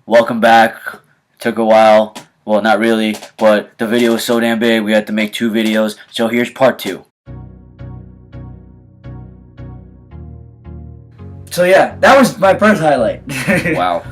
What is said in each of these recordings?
welcome back. Took a while. Well, not really, but the video was so damn big, we had to make 2 videos. So here's part 2. So yeah, that was my first highlight. Wow.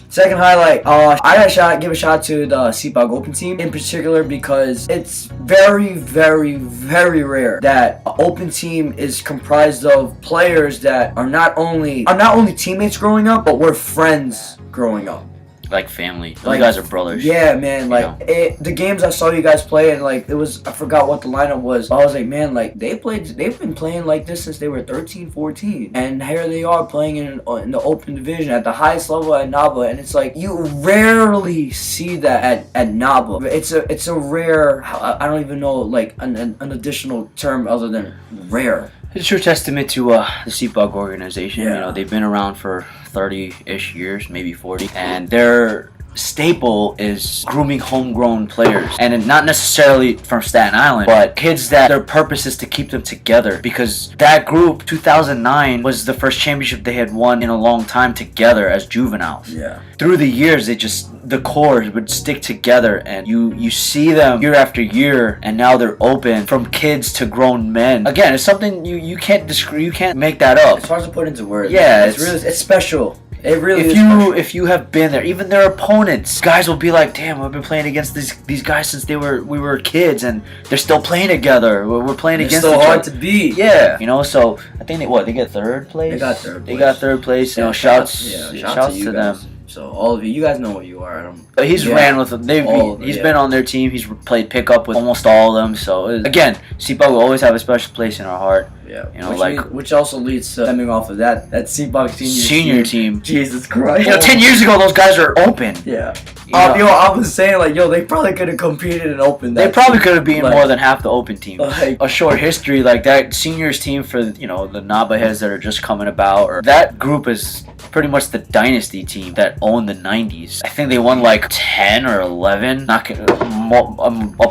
Second highlight, I gotta give a shout to the CPOG Open team in particular because it's very, very, very rare that an Open team is comprised of players that are not only teammates growing up, but were friends growing up. Like family. You Like, guys are brothers. Yeah, man. Like the games I saw you guys play, and like I forgot what the lineup was. I was like, man, like they've been playing like this since they were 13, 14, and here they are playing in the Open division at the highest level at NABA, and it's like you rarely see that at NABA. It's a rare. I don't even know like an additional term other than rare. It's a true testament to the CPOG organization. Yeah. You know, they've been around for 30-ish years, maybe 40, and their staple is grooming homegrown players, and not necessarily from Staten Island, but kids that their purpose is to keep them together, because that group 2009 was the first championship they had won in a long time together as juveniles. Yeah. Through the years, the core would stick together, and you see them year after year, and now they're open from kids to grown men. Again, it's something you can't you can't make that up. It's hard to put into words. Yeah, it's special. It really is. If you have been there, even their opponents, guys will be like, "Damn, we've been playing against these guys since we were kids, and they're still playing together. We're playing against so each hard other." to beat. Yeah, you know. So I think they get 3rd place. They got 3rd place. They got 3rd place. You know, shouts to them. So all of you guys know what you are. But he's ran with them. He's been on their team. He's played pickup with almost all of them. So again, CPOG will always have a special place in our heart. Yeah, you know, which also leads to stemming off of that CPOG senior team. Jesus Christ! You know, 10 years ago, those guys are open. Yeah. I was saying like, they probably could have competed in Open. They probably could have been more than half the Open team. Like, a short history like that seniors team for the NABA heads that are just coming about, or that group is pretty much the dynasty team that owned the 90s. I think they won like 10 or 11, a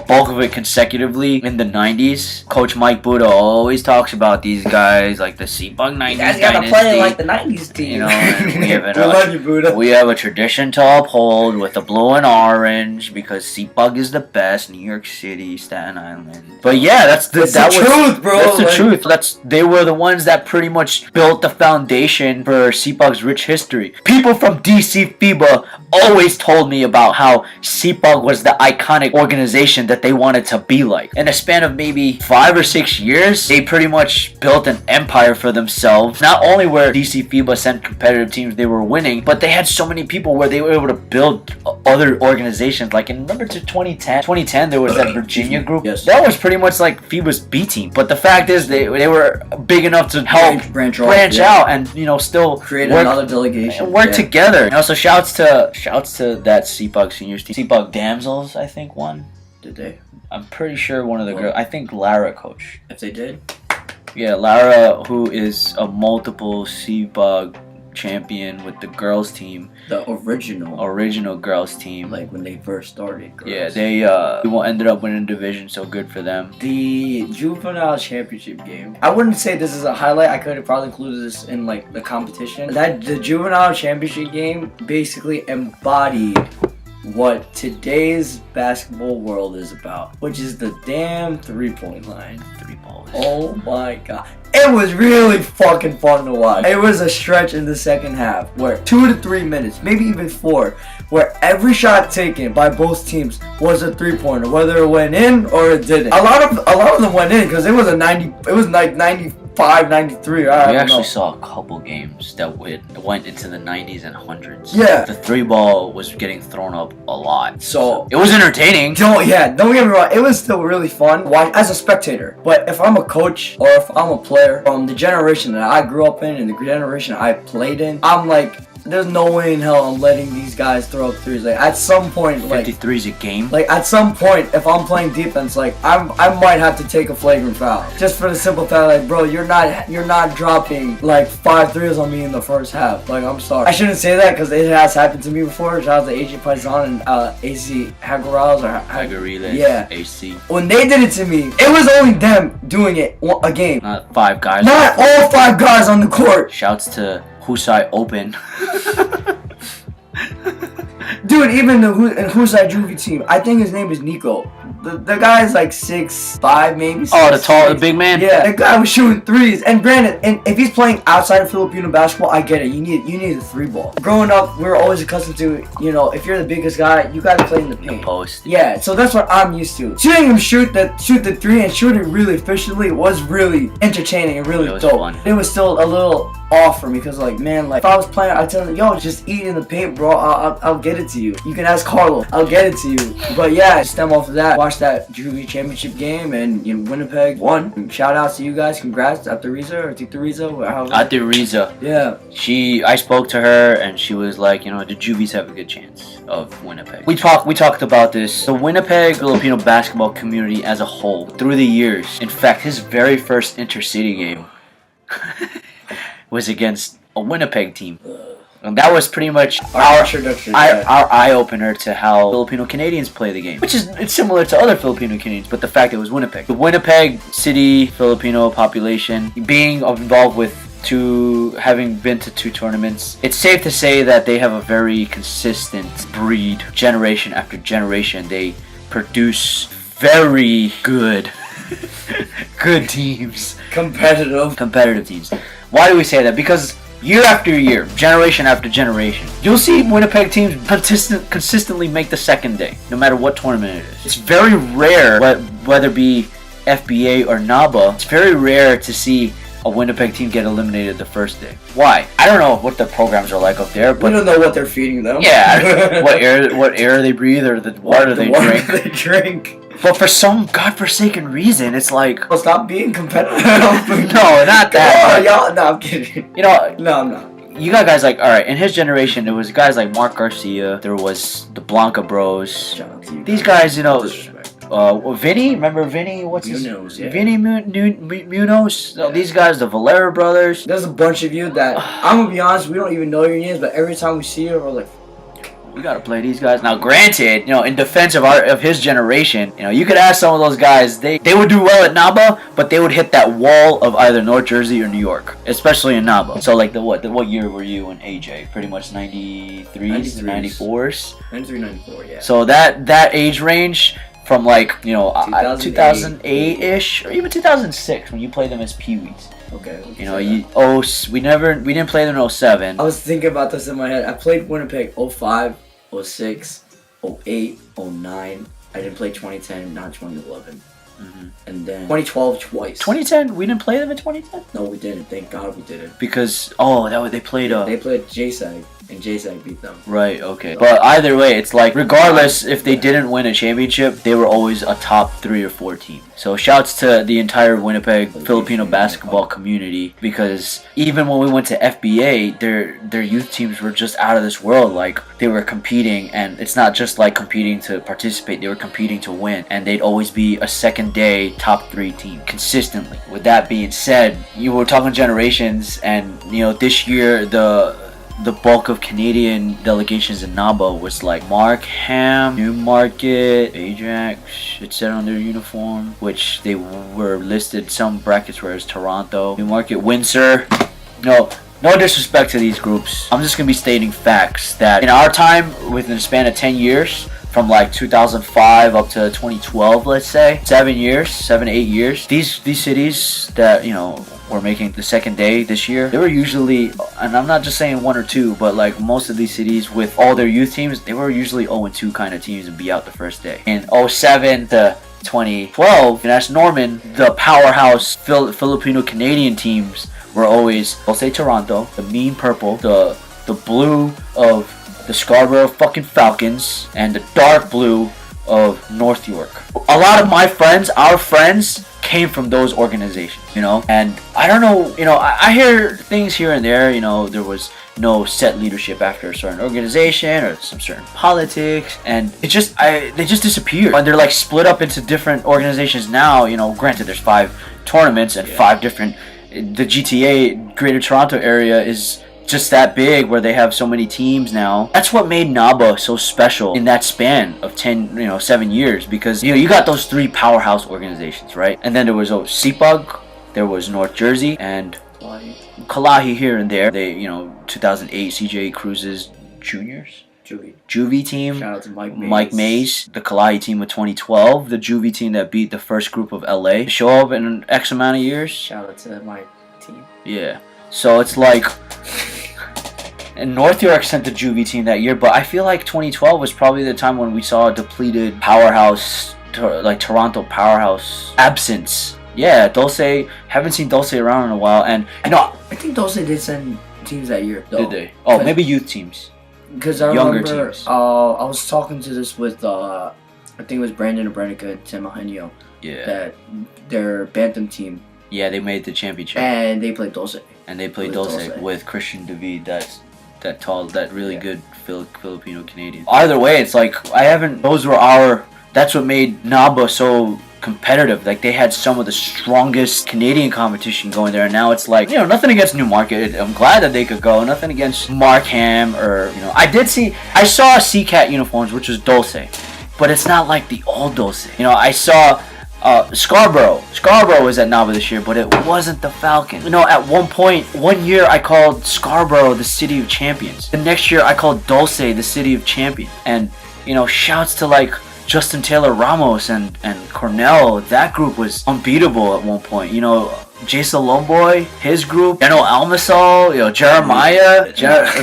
bulk of it consecutively in the 90s. Coach Mike Buddha always talks about these guys like the CPOG 90s you guys gotta dynasty. play like the 90s team. You know, and we have love you, Buddha. We have a tradition to uphold with the blue and orange because CPOG is the best. New York City, Staten Island. But yeah, that's the truth, bro. That's the truth. They were the ones that pretty much built the foundation for CPOG's rich history. People from DC FIBA always told me about how CPOG was the iconic organization that they wanted to be like. In a span of maybe 5 or 6 years, they pretty much built an empire for themselves. Not only were DC FIBA sent competitive teams they were winning, but they had so many people where they were able to build other organizations. Like, remember to 2010 there was that Virginia group. Yes. That was pretty much like FIBA's B team. But the fact is they were big enough to help branch out and still create another delegation and work together. So shouts to that CPOG seniors team. CPOG Damsels, I think, won. Did they? I'm pretty sure one of the girls. I think Lara coach. If they did. Yeah, Lara, who is a multiple CPOG champion with the girls team. The original girls team. Like when they first started. Girls. Yeah, they ended up winning division, so good for them. The juvenile championship game. I wouldn't say this is a highlight. I could have probably included this in like the competition. The juvenile championship game basically embodied what today's basketball world is about, which is the damn 3-point line. 3 balls. Oh my god. It was really fucking fun to watch. It was a stretch in the second half where 2 to 3 minutes, maybe even 4, where every shot taken by both teams was a 3-pointer, whether it went in or it didn't. A lot of them went in because it was like 95, 93. We actually saw a couple games that went into the 90s and 100s. Yeah. The 3-ball was getting thrown up a lot. So it was entertaining. Don't get me wrong. It was still really fun as a spectator. But if I'm a coach or if I'm a player from the generation that I grew up in and the generation I played in, I'm like, there's no way in hell I'm letting these guys throw up threes. Like at some point, 53's a game. Like at some point, if I'm playing defense, like I might have to take a flagrant foul just for the simple fact, like, bro, you're not dropping like 5 threes on me in the first half. Like, I'm sorry. I shouldn't say that because it has happened to me before. Shout out to AJ Paisan and AC Hagariles or Hagariles. Yeah. AC. When they did it to me, it was only them doing it a game. Not 5 guys. Not all 5 guys on the court. Shouts to Husai Open. Dude, even who's that juvie team? I think his name is Nico. The guy's like 6'5", maybe. The big man. Yeah, the guy was shooting threes. And granted, and if he's playing outside of Filipino basketball, I get it. You need a 3-ball. Growing up, we were always accustomed to, if you're the biggest guy, you gotta play in the paint. Post. Yeah, so that's what I'm used to. Seeing him shoot the three and shoot it really efficiently was really entertaining and really dope. Fun. It was still a little off for me because if I was playing, I'd tell him, yo, just eat in the paint, bro. I'll get it to you. You can ask Carlo. I'll get it to you. But yeah, stem off of that, watch that juvie championship game, and Winnipeg won. And shout outs to you guys. Congrats, Atariza or Titariza. Atariza. Yeah. I spoke to her and she was like, the juvies have a good chance of Winnipeg. We talked about this. The Winnipeg Filipino basketball community as a whole through the years. In fact, his very first intercity game was against a Winnipeg team. And that was pretty much our eye-opener to how Filipino Canadians play the game. It's similar to other Filipino Canadians, but the fact it was Winnipeg. The Winnipeg City Filipino population being involved with having been to 2 tournaments, it's safe to say that they have a very consistent breed. Generation after generation, they produce very good teams. Competitive teams. Why do we say that? Because year after year, generation after generation, you'll see Winnipeg teams consistently make the second day, no matter what tournament it is. It's very rare, whether it be FBA or NABA, it's very rare to see a Winnipeg team get eliminated the first day. Why? I don't know what the programs are like up there, but we don't know what they're feeding them. Yeah, what air they breathe or the water they drink. But for some godforsaken reason, it's like... Well, stop being competitive. No, not that. Y'all, no, I'm kidding. No, I'm not. You got guys like, alright, in his generation, there was guys like Mark Garcia, there was the Blanca Bros. Shout out to you. These guys, Vinny, remember Vinny? What's his name? Yeah. Vinny Munoz. Yeah. These guys, the Valera brothers. There's a bunch of you that, I'm gonna be honest, we don't even know your names, but every time we see you, we're like, we gotta play these guys. Now, granted, in defense of his generation, you could ask some of those guys, they would do well at NABA, but they would hit that wall of either North Jersey or New York, especially in NABA. So, like, what year were you and AJ? Pretty much 93s, 94s? 93, 94, yeah. So that age range from 2008-ish or even 2006 when you played them as peewees. Okay. We didn't play them in 07. I was thinking about this in my head. I played Winnipeg 05, 06, 08, 09. I didn't play 2010, not 2011. Mm-hmm. And then 2012 twice. 2010, we didn't play them in 2010? No, we didn't. Thank God we didn't. Because they played they played JSAG. And JSAG beat them. Right, okay. But either way, it's like, regardless if they didn't win a championship, they were always a top 3 or 4 team. So shouts to the entire Winnipeg Filipino basketball community, because even when we went to FBA, their youth teams were just out of this world. Like, they were competing, and it's not just like competing to participate, they were competing to win. And they'd always be a second day top 3 team consistently. With that being said, you were talking generations, and this year the bulk of Canadian delegations in NABA was like Markham, Newmarket, Ajax. It said on their uniform, which they were listed. Some brackets were as Toronto, Newmarket, Windsor. No disrespect to these groups. I'm just gonna be stating facts that in our time, within a span of 10 years, from like 2005 up to 2012, let's say 7 to 8 years, these cities that were making the second day this year, they were usually, and I'm not just saying 1 or 2, but like most of these cities with all their youth teams, they were usually 0-2 kind of teams and be out the first day. In 07 to 2012, and that's Norman, the powerhouse Filipino Canadian teams were always, I'll say Toronto, the mean purple, the blue of the Scarborough fucking Falcons, and the dark blue of North York. A lot of our friends came from those organizations, and I don't know, I hear things here and there, there was no set leadership after a certain organization or some certain politics, and they just disappeared, and they're like split up into different organizations now. Granted, there's 5 tournaments and 5 different, the GTA Greater Toronto area is just that big, where they have so many teams now. That's what made NABA so special in that span of 7 years, because you got those 3 powerhouse organizations, right? And then there was CPUG, there was North Jersey, and Kalahi here and there. They 2008 CJ Cruz's juniors. Juvie team. Shout out to Mike Mays. Mike Mays, the Kalahi team of 2012, the Juvie team that beat the first group of LA. Show up in an X amount of years. Shout out to my team. Yeah. So it's like, and North York sent the Juvie team that year, but I feel like 2012 was probably the time when we saw a depleted powerhouse, like Toronto powerhouse absence. Yeah, Dulce, haven't seen Dulce around in a while, and I think Dulce did send teams that year, though. Did they? Oh, maybe youth teams. Because I Younger remember, teams. I was talking to this with, I think it was Brandon Abrenica and Tim Eugenio. Yeah. That their Bantam team. Yeah, they made the championship. And they played Dulce. And they played With Dulce Dulce. with Christian David, that tall, that really good Filipino Canadian. Either way, it's like, that's what made NABA so competitive. Like, they had some of the strongest Canadian competition going there, and now it's like, nothing against Newmarket. I'm glad that they could go. Nothing against Markham or, I saw CCAT uniforms, which was Dulce, but it's not like the old Dulce. I saw Scarborough. Scarborough was at NABA this year, but it wasn't the Falcons. At one year I called Scarborough the City of Champions. The next year I called Dulce the City of Champions. And, shouts to like Justin Taylor Ramos and Cornell. That group was unbeatable at one point. Jason Lomboy, his group, General Almasol, Jeremiah,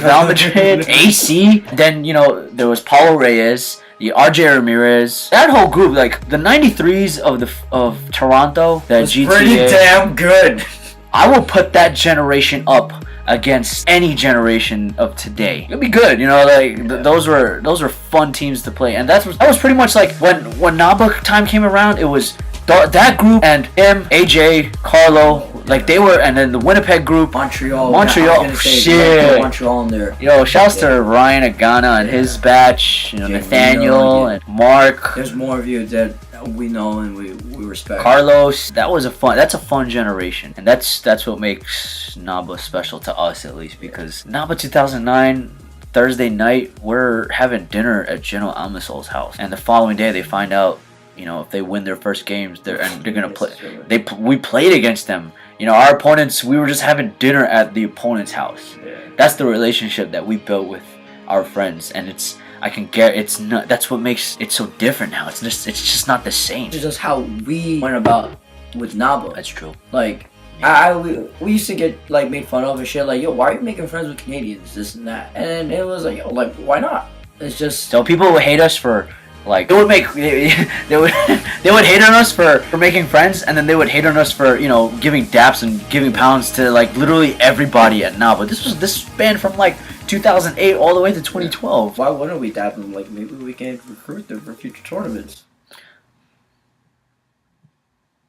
Val Madrid, AC. Then, there was Paulo Reyes, the RJ Ramirez, that whole group, like the 93s of Toronto, that was GTA. Pretty damn good. I will put that generation up against any generation of today. It'll be good, those were fun teams to play, and that was pretty much like when NABA time came around. It was that group and him, AJ, Carlo, like they were, and then the Winnipeg group, Montreal, shit. Montreal in there. Shouts to Ryan Agana and his batch, Nathaniel and Mark. There's more of you that we know and we respect. Carlos, that's a fun generation, and that's what makes NABA special to us, at least, because NABA 2009 Thursday night we're having dinner at General Almasol's house, and the following day they find out, if they win their first games, they're gonna play. We played against them. Our opponents. We were just having dinner at the opponent's house. Yeah. That's the relationship that we built with our friends, and it's not. That's what makes it so different now. It's just not the same. It's just how we went about with NABA. That's true. Like, we used to get like made fun of and shit. Like, yo, why are you making friends with Canadians? This and that. And it was like, yo, like, why not? It's just. So people would hate us for. Like, they would hate on us for making friends, and then they would hate on us for giving daps and giving pounds to like literally everybody at NABA. This spanned from like 2008 all the way to 2012. Why wouldn't we dap them? Like, maybe we can recruit them for future tournaments.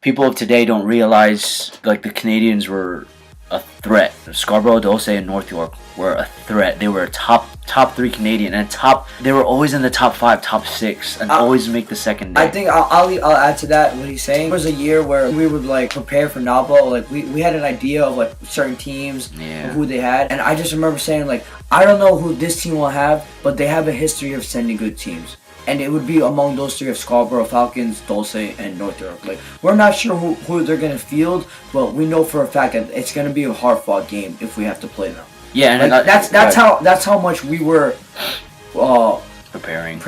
People of today don't realize like the Canadians were a threat. Scarborough, Dulce, and North York were a threat. They were a top 3 Canadian, and they were always in the top 5, top 6, and always make the second day. I think I'll add to that what he's saying. There was a year where we would like prepare for NABA. Like we had an idea of like certain teams, who they had, and I just remember saying like, I don't know who this team will have, but they have a history of sending good teams. And it would be among those 3 of Scarborough, Falcons, Dulce, and North York. Like, we're not sure who they're going to field, but we know for a fact that it's going to be a hard-fought game if we have to play them. Yeah, and like, that's how much we were preparing.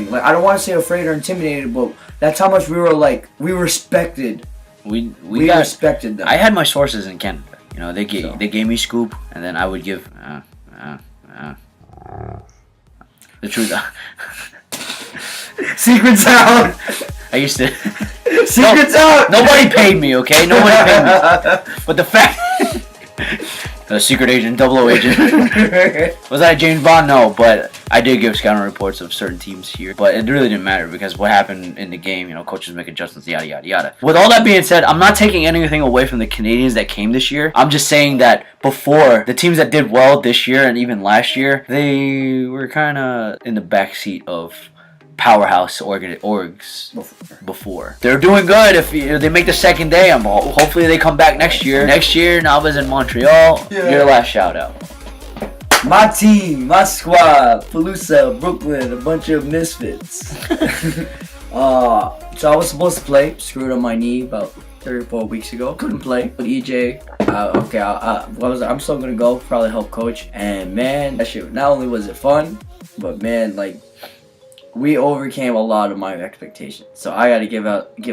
Like, I don't want to say afraid or intimidated, but that's how much we were like, we respected. We respected them. I had my sources in Canada. They gave me scoop, and then I would give the truth. Secrets out. I used to. Secrets out. Nobody paid me, okay? Nobody paid me. But the fact, the secret agent, 00 agent. Was I James Bond? No, but I did give scouting reports of certain teams here. But it really didn't matter because what happened in the game, coaches make adjustments, yada yada yada. With all that being said, I'm not taking anything away from the Canadians that came this year. I'm just saying that before, the teams that did well this year and even last year, they were kind of in the backseat of powerhouse orgs before. They're doing good if they make the second day. Hopefully they come back next year. Next year, NABA's in Montreal. Yeah. Your last shout out. My team, my squad, Palooza, Brooklyn, a bunch of misfits. So I was supposed to play, screwed up my knee about 3 or 4 weeks ago. Couldn't play with EJ. I'm still gonna go, probably help coach. And man, that shit, not only was it fun, But man, like, we overcame a lot of my expectations. So I gotta give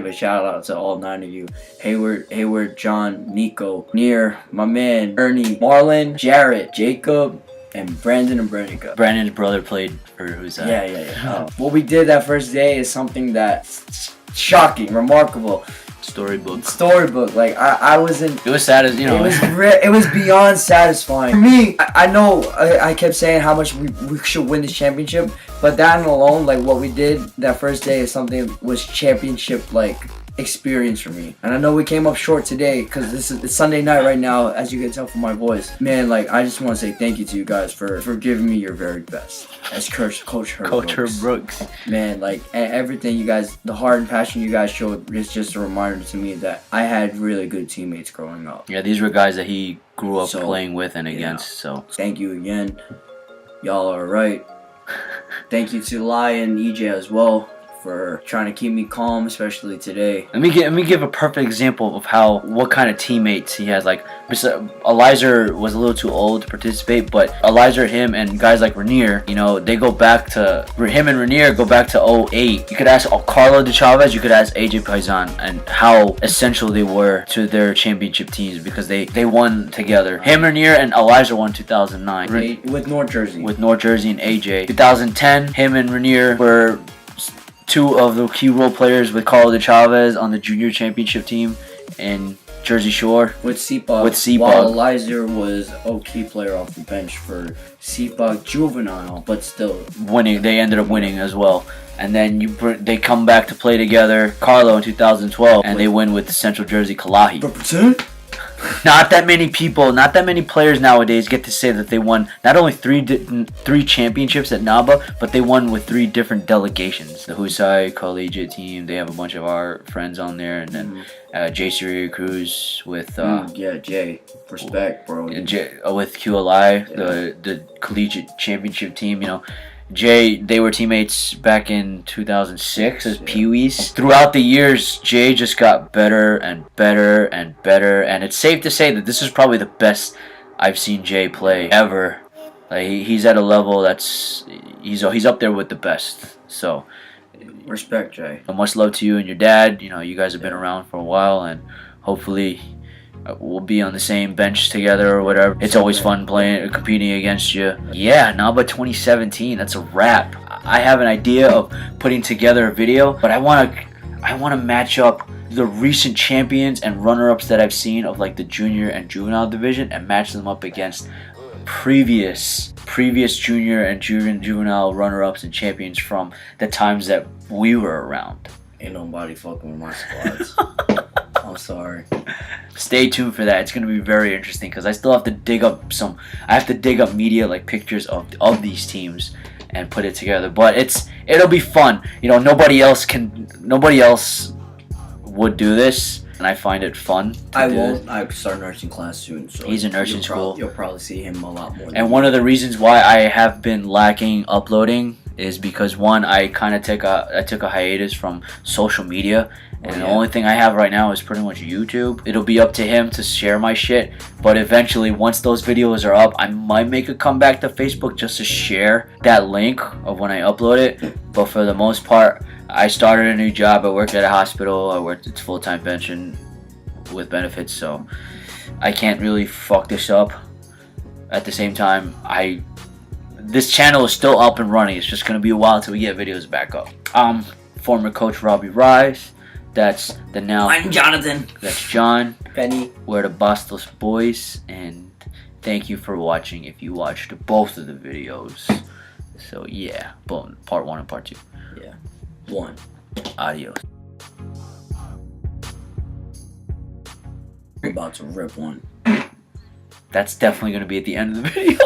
a shout out to all 9 of you. Hayward, John, Nico, Near, my man, Ernie, Marlon, Jarrett, Jacob, and Brandon and Brenica. Brandon's brother played for who's that? Yeah. What we did that first day is something that's shocking, remarkable. Storybook. Like I wasn't. It was sad as It was beyond satisfying. For me, I know I kept saying how much we should win this championship, but that alone, like what we did that first day, is something was championship like experience for me. And I know we came up short today because it's Sunday night right now, as you can tell from my voice. Man, like I just want to say thank you to you guys for giving me your very best as Coach Herb Brooks. Man, like everything you guys, the heart and passion you guys showed is just a reminder to me that I had really good teammates growing up. Yeah, these were guys that he grew up playing with and against. So thank you again. Y'all are right. Thank you to Lai and EJ as well for trying to keep me calm, especially today. Let me give a perfect example of what kind of teammates he has. Like, Eliza was a little too old to participate, but Eliza, him, and guys like Rainier, they go back to him and Rainier go back to 08. You could ask Carlo De Chavez, you could ask AJ Paisan, and how essential they were to their championship teams because they won together. Him, Rainier, and Eliza won 2009 with North Jersey. With North Jersey and AJ. 2010, him and Rainier were two of the key role players with Carlo De Chavez on the junior championship team in Jersey Shore. With CPUG. While Eliza was a key player off the bench for CPUG Juvenile, but still winning. They ended up winning as well. And then they come back to play together, Carlo in 2012, and they win with the Central Jersey Kalahi. Represent? Not that many players nowadays get to say that they won not only three championships at NABA, but they won with 3 different delegations. The Husai collegiate team, they have a bunch of our friends on there, and then Jay Siri Cruz with Jay, respect, bro. With QLI, the collegiate championship team. Jay, they were teammates back in 2006 as Pee-wees. Throughout the years, Jay just got better and better and better, and it's safe to say that this is probably the best I've seen Jay play ever. Like he's at a level that's he's up there with the best. So respect, Jay. Much love to you and your dad. You guys have been around for a while, and hopefully we'll be on the same bench together or whatever. It's always fun competing against you. Yeah, NABA 2017. That's a wrap. I have an idea of putting together a video, but I want to match up the recent champions and runner-ups that I've seen of like the junior and juvenile division and match them up against previous junior and juvenile runner-ups and champions from the times that we were around. Ain't nobody fucking with my squads. I'm sorry. Stay tuned for that. It's going to be very interesting because I still have to dig up media, like pictures of these teams and put it together. But it'll be fun. Nobody else would do this, and I find it fun. I start nursing class soon. So he's in nursing school. You'll probably see him a lot more. And one of the reasons why I have been lacking uploading is because one, I took a hiatus from social media. And the only thing I have right now is pretty much YouTube. It'll be up to him to share my shit. But eventually, once those videos are up, I might make a comeback to Facebook just to share that link of when I upload it. But for the most part, I started a new job. I worked at a hospital. I worked at full-time pension with benefits. So I can't really fuck this up. At the same time, this channel is still up and running. It's just going to be a while until we get videos back up. Former coach Robbie Rise. That's the now. I'm Jonathan. That's John. Penny. We're the Bastos Boys, and thank you for watching. If you watched both of the videos, so yeah, part 1 and part 2. Yeah, 1. Adios. We're about to rip one. That's definitely gonna be at the end of the video.